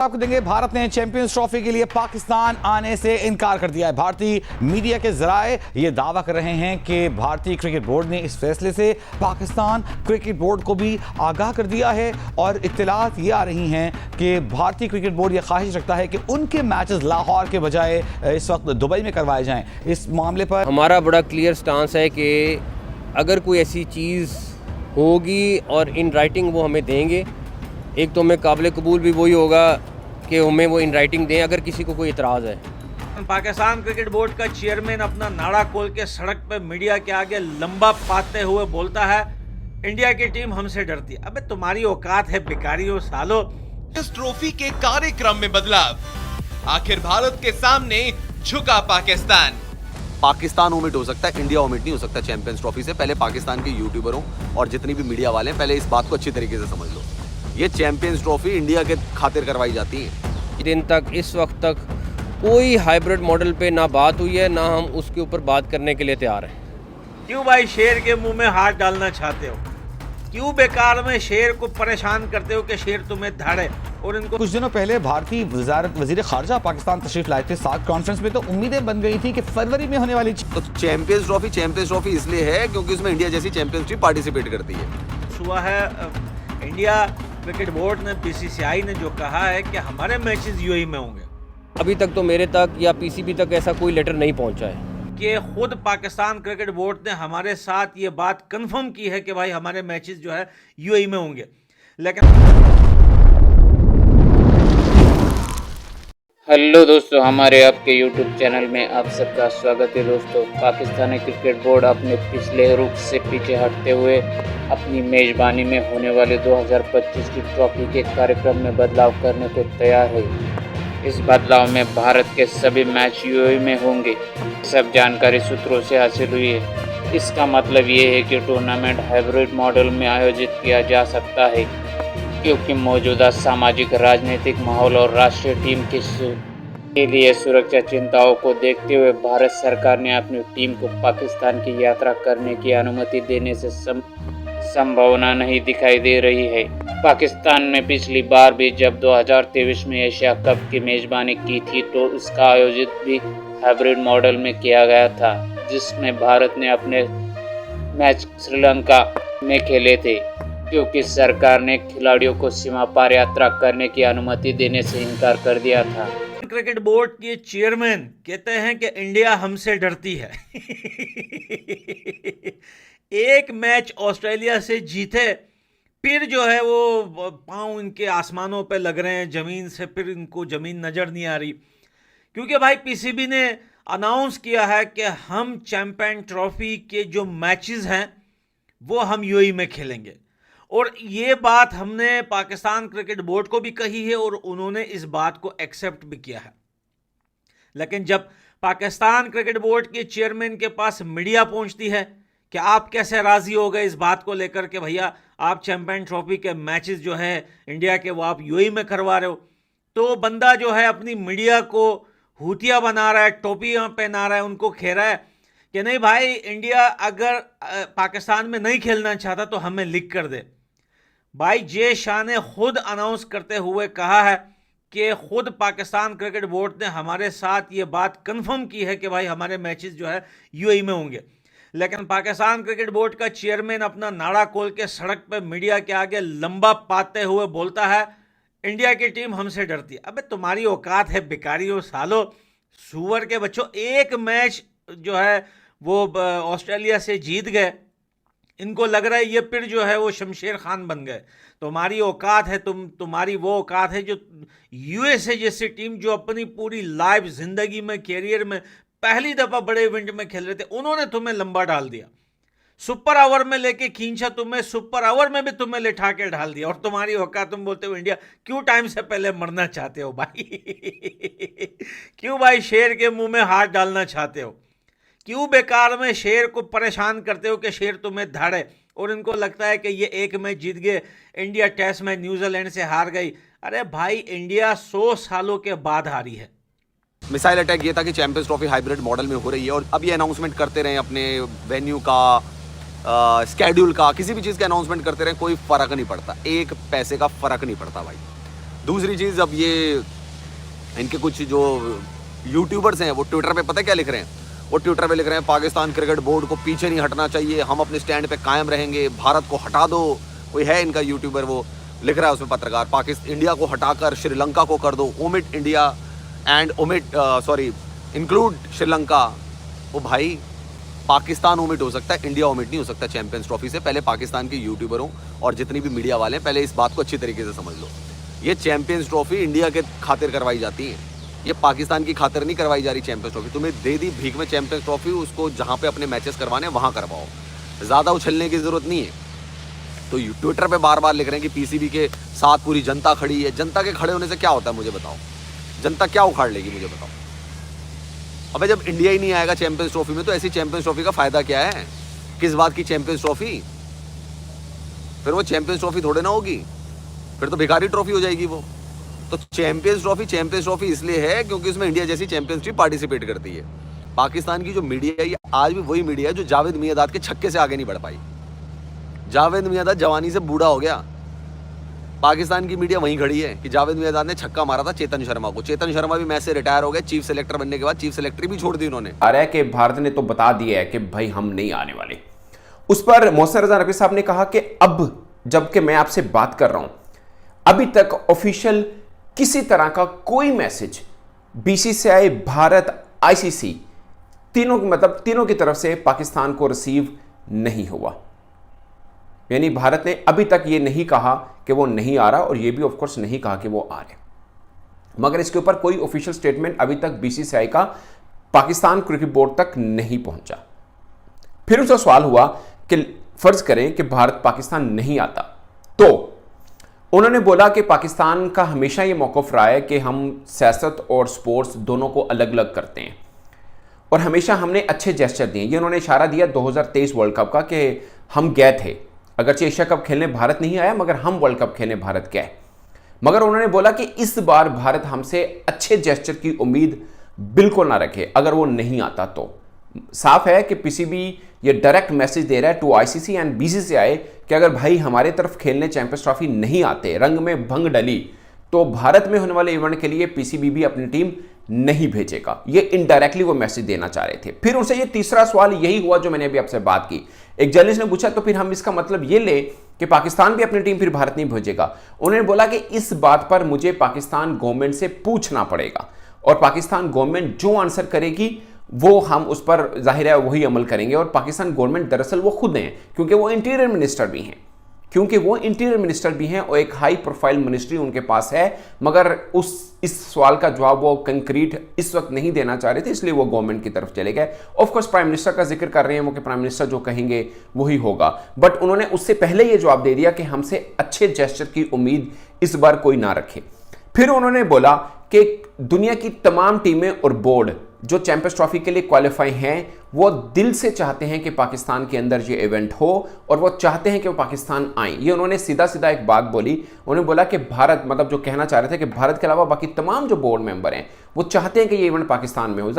आपको देंगे, भारत ने चैंपियंस ट्रॉफी के लिए पाकिस्तान आने से इनकार कर दिया है। भारतीय मीडिया के जराए ये दावा कर रहे हैं कि भारतीय क्रिकेट बोर्ड ने इस फैसले से पाकिस्तान क्रिकेट बोर्ड को भी आगाह कर दिया है और इत्तलात ये आ रही हैं कि भारतीय क्रिकेट बोर्ड ये ख्वाहिश रखता है कि उनके मैचेस लाहौर के बजाय इस वक्त दुबई में करवाए जाएं। इस मामले पर हमारा बड़ा क्लियर स्टांस है कि अगर कोई ऐसी चीज़ होगी और इन राइटिंग वो हमें देंगे, एक तो हमें काबिल कबूल भी वही होगा कि हमें वो इन राइटिंग दें अगर किसी को कोई इतराज़ है। पाकिस्तान क्रिकेट बोर्ड का चेयरमैन अपना नाड़ा खोल के सड़क पे मीडिया के आगे लंबा पाते हुए बोलता है, इंडिया की टीम हमसे डरती है। अबे तुम्हारी औकात है भिखारियों सालो। इस ट्रॉफी के कार्यक्रम में बदलाव, आखिर भारत के सामने झुका पाकिस्तान। पाकिस्तान ओमिट हो सकता है, इंडिया ओमिट नहीं हो सकता चैंपियंस ट्रॉफी से। पहले पाकिस्तान के यूट्यूबरों और जितनी भी मीडिया वाले हैं, पहले इस बात को अच्छी तरीके से समझ लो। ये चैंपियंस ट्रॉफी इंडिया के खातिर करवाई जाती है। दिन तक, इस वक्त तक कोई हाइब्रिड मॉडल पे ना बात हुई है, ना हम उसके ऊपर बात करने के लिए तैयार हैं। क्यों भाई शेर के मुंह में हाथ डालना चाहते हो? क्यों बेकार में शेर को परेशान करते हो कि शेर तुम्हें धाड़े? और इनको कुछ दिनों पहले भारतीय वजीर खारजा पाकिस्तान तशरीफ लाए थे साथ कॉन्फ्रेंस में, तो उम्मीदें बन गई थी कि फरवरी में होने वाली तो चैंपियंस ट्रॉफी इसलिए है क्योंकि उसमें इंडिया जैसी चैंपियंस टीम पार्टिसिपेट करती है। हुआ है इंडिया क्रिकेट बोर्ड ने, बीसीसीआई ने जो कहा है कि हमारे मैचेस यूएई में होंगे। अभी तक तो मेरे तक या पीसीबी तक ऐसा कोई लेटर नहीं पहुंचा है कि खुद पाकिस्तान क्रिकेट बोर्ड ने हमारे साथ ये बात कंफर्म की है कि भाई हमारे मैचेस जो है यूएई में होंगे। लेकिन हेलो दोस्तों, हमारे आपके यूट्यूब चैनल में आप सबका स्वागत है। दोस्तों, पाकिस्तानी क्रिकेट बोर्ड अपने पिछले रुख से पीछे हटते हुए अपनी मेज़बानी में होने वाले 2025 की ट्रॉफी के कार्यक्रम में बदलाव करने को तैयार है। इस बदलाव में भारत के सभी मैच यूएई में होंगे, सब जानकारी सूत्रों से हासिल हुई है। इसका मतलब ये है कि टूर्नामेंट हाइब्रिड मॉडल में आयोजित किया जा सकता है, क्योंकि मौजूदा सामाजिक राजनीतिक माहौल और राष्ट्रीय टीम के लिए सुरक्षा चिंताओं को देखते हुए भारत सरकार ने अपनी टीम को पाकिस्तान की यात्रा करने की अनुमति देने से संभावना नहीं दिखाई दे रही है। पाकिस्तान ने पिछली बार भी जब 2023 में एशिया कप की मेजबानी की थी तो उसका आयोजित भी हाइब्रिड मॉडल में किया गया था, जिसमें भारत ने अपने मैच श्रीलंका में खेले थे, क्योंकि सरकार ने खिलाड़ियों को सीमा पार यात्रा करने की अनुमति देने से इनकार कर दिया था। क्रिकेट बोर्ड के चेयरमैन कहते हैं कि इंडिया हमसे डरती है। एक मैच ऑस्ट्रेलिया से जीते, फिर जो है वो पाँव इनके आसमानों पे लग रहे हैं, ज़मीन से फिर इनको ज़मीन नज़र नहीं आ रही, क्योंकि भाई पीसीबी ने अनाउंस किया है कि हम चैंपियन ट्रॉफी के जो मैचेस हैं वो हम यूएई में खेलेंगे। और ये बात हमने पाकिस्तान क्रिकेट बोर्ड को भी कही है और उन्होंने इस बात को एक्सेप्ट भी किया है। लेकिन जब पाकिस्तान क्रिकेट बोर्ड के चेयरमैन के पास मीडिया पहुंचती है कि आप कैसे राज़ी हो गए इस बात को लेकर कि भैया आप चैंपियन ट्रॉफी के मैचेस जो है इंडिया के वो आप यूएई में करवा रहे हो, तो बंदा जो है अपनी मीडिया को हूतिया बना रहा है, टोपियाँ पहना रहा है, उनको खेरा है कि नहीं भाई इंडिया अगर पाकिस्तान में नहीं खेलना चाहता तो हमें लिख कर दे। भाई जे शाह ने खुद अनाउंस करते हुए कहा है कि खुद पाकिस्तान क्रिकेट बोर्ड ने हमारे साथ ये बात कंफर्म की है कि भाई हमारे मैचेस जो है यूएई में होंगे। लेकिन पाकिस्तान क्रिकेट बोर्ड का चेयरमैन अपना नाड़ा खोल के सड़क पे मीडिया के आगे लंबा पाते हुए बोलता है, इंडिया की टीम हमसे डरती है। अबे तुम्हारी औकात है भिखारियों सालो, सूअर के बच्चों। एक मैच जो है वो ऑस्ट्रेलिया से जीत गए, इनको लग रहा है ये फिर जो है वो शमशेर खान बन गए। तुम्हारी औकात है, तुम्हारी वो औकात है जो यूएसए जैसी टीम जो अपनी पूरी लाइफ जिंदगी में, कैरियर में पहली दफ़ा बड़े इवेंट में खेल रहे थे, उन्होंने तुम्हें लंबा डाल दिया, सुपर ओवर में लेके खींचा तुम्हें, सुपर ओवर में भी तुम्हें लिठा के ढाल दिया। और तुम्हारी औकात, तुम बोलते हो इंडिया क्यों टाइम से पहले मरना चाहते हो भाई? क्यों भाई शेर के मुंह में हाथ डालना चाहते हो? क्यों बेकार में शेर को परेशान करते हो कि शेर तुम्हें धाड़े? और इनको लगता है कि ये एक मैच जीत गए, इंडिया टेस्ट मैच न्यूजीलैंड से हार गई। अरे भाई इंडिया 100 सालों के बाद हारी है। मिसाइल अटैक ये था कि चैंपियंस ट्रॉफी हाइब्रिड मॉडल में हो रही है और अब ये अनाउंसमेंट करते रहे, अपने वेन्यू का, स्केड्यूल का, किसी भी चीज़ का अनाउंसमेंट करते रहे, कोई फ़र्क नहीं पड़ता, एक पैसे का फ़र्क नहीं पड़ता भाई। दूसरी चीज़, अब ये इनके कुछ जो यूट्यूबर्स हैं वो ट्विटर पे पता क्या लिख रहे हैं? वो ट्विटर पे लिख रहे हैं पाकिस्तान क्रिकेट बोर्ड को पीछे नहीं हटना चाहिए, हम अपने स्टैंड पे कायम रहेंगे, भारत को हटा दो। कोई है इनका यूट्यूबर, वो लिख रहा है उसमें पत्रकार, पाकिस्तान इंडिया को हटाकर श्रीलंका को कर दो, omit India and omit include Sri Lanka. वो भाई पाकिस्तान ओमिट हो सकता है, इंडिया ओमिट नहीं हो सकता चैंपियंस ट्रॉफी से। पहले पाकिस्तान के यूट्यूबरों और जितनी भी मीडिया वाले हैं पहले इस बात को अच्छी तरीके से समझ लो। ये चैंपियंस ट्रॉफी इंडिया के खातिर करवाई जाती है, ये पाकिस्तान की खातिर नहीं करवाई जा रही चैंपियंस ट्रॉफी। तुम्हें दे दी भीख में चैंपियंस ट्रॉफी, उसको जहाँ पे अपने मैचेस करवाने वहाँ करवाओ, ज़्यादा उछलने की ज़रूरत नहीं है। तो ट्विटर पे बार बार लिख रहे हैं कि पीसीबी के साथ पूरी जनता खड़ी है। जनता के खड़े होने से क्या होता है मुझे बताओ? जनता क्या उखाड़ लेगी मुझे बताओ? अबे जब इंडिया ही नहीं आएगा चैंपियंस ट्रॉफी में तो ऐसी चैंपियंस ट्रॉफी का फायदा क्या है? किस बात की चैंपियंस ट्रॉफी? फिर वो चैंपियंस ट्रॉफी थोड़े ना होगी, फिर तो भिखारी ट्रॉफी हो जाएगी वो। तो चैंपियंस ट्रॉफी इसलिए है क्योंकि उसमें इंडिया जैसी चैंपियंस टीम पार्टिसिपेट करती है। पाकिस्तान की जो मीडिया है ये आज भी वही मीडिया है जो जावेद मियांदाद के छक्के से आगे नहीं बढ़ पाई। जावेद मियांदाद जवानी से बूढ़ा हो गया, पाकिस्तान की मीडिया वहीं खड़ी है कि जावेद मियांदाद ने छक्का मारा था चेतन शर्मा को। चेतन शर्मा भी मैच से रिटायर हो गए, चीफ सेलेक्टर बनने के बाद चीफ सेलेक्टर भी छोड़ दी उन्होंने। आ रहा है कि भारत ने तो बता दिया है कि भाई हम नहीं आने वाले। उस पर मोहसिन रजा नकवी साहब ने कहा कि अब जबकि मैं आपसे बात कर रहा हूं, अभी तक ऑफिशियल किसी तरह का कोई मैसेज बीसीसीआई, भारत, आईसीसी तीनों की तरफ से पाकिस्तान को रिसीव नहीं हुआ। यानी भारत ने अभी तक ये नहीं कहा कि वो नहीं आ रहा और ये भी ऑफकोर्स नहीं कहा कि वो आ रहे, मगर इसके ऊपर कोई ऑफिशियल स्टेटमेंट अभी तक बीसीसीआई का पाकिस्तान क्रिकेट बोर्ड तक नहीं पहुंचा। फिर उसका सवाल हुआ कि फर्ज करें कि भारत पाकिस्तान नहीं आता, तो उन्होंने बोला कि पाकिस्तान का हमेशा ये मौक़िफ़ रहा है कि हम सियासत और स्पोर्ट्स दोनों को अलग अलग करते हैं और हमेशा हमने अच्छे जेस्चर दिए। ये उन्होंने इशारा दिया 2023 वर्ल्ड कप का कि हम गए थे, अगरचे एशिया कप खेलने भारत नहीं आया मगर हम वर्ल्ड कप खेलने भारत गए। मगर उन्होंने बोला कि इस बार भारत हमसे अच्छे जेस्चर की उम्मीद बिल्कुल ना रखे अगर वो नहीं आता तो। साफ है कि पीसीबी ये डायरेक्ट मैसेज दे रहा है टू आईसीसी एंड बीसीसीआई कि अगर भाई हमारे तरफ खेलने चैंपियंस ट्रॉफी नहीं आते, रंग में भंग डली, तो भारत में होने वाले इवेंट के लिए पीसीबी भी अपनी टीम नहीं भेजेगा। ये इनडायरेक्टली वो मैसेज देना चाह रहे थे। फिर उनसे ये तीसरा सवाल यही हुआ जो मैंने अभी आपसे बात की। एक जर्नलिस्ट ने पूछा तो फिर हम इसका मतलब ये ले कि पाकिस्तान भी अपनी टीम फिर भारत नहीं भेजेगा? उन्होंने बोला कि इस बात पर मुझे पाकिस्तान गवर्नमेंट से पूछना पड़ेगा और पाकिस्तान गवर्नमेंट जो आंसर करेगी वो हम उस पर जाहिर है वही अमल करेंगे। और पाकिस्तान गवर्नमेंट दरअसल वो खुद हैं क्योंकि वो इंटीरियर मिनिस्टर भी हैं और एक हाई प्रोफाइल मिनिस्ट्री उनके पास है, मगर इस सवाल का जवाब वो कंक्रीट इस वक्त नहीं देना चाह रहे थे, इसलिए वो गवर्नमेंट की तरफ चले गए। ऑफ कोर्स प्राइम मिनिस्टर का जिक्र कर रहे हैं वो कि प्राइम मिनिस्टर जो कहेंगे वही होगा, बट उन्होंने उससे पहले ये जवाब दे दिया कि हमसे अच्छे जेस्चर की उम्मीद इस बार कोई ना रखे। फिर उन्होंने बोला कि दुनिया की तमाम टीमें और बोर्ड जो चैंपियंस ट्रॉफी के लिए क्वालिफाई हैं वो दिल से चाहते हैं कि पाकिस्तान के अंदर ये इवेंट हो और वो चाहते हैं कि वो पाकिस्तान आए। ये उन्होंने सीधा सीधा एक बात बोली। उन्होंने बोला कि भारत, मतलब जो कहना चाह रहे थे कि भारत के अलावा बाकी तमाम जो बोर्ड मेंबर हैं वो चाहते हैं कि ये इवेंट पाकिस्तान में हो।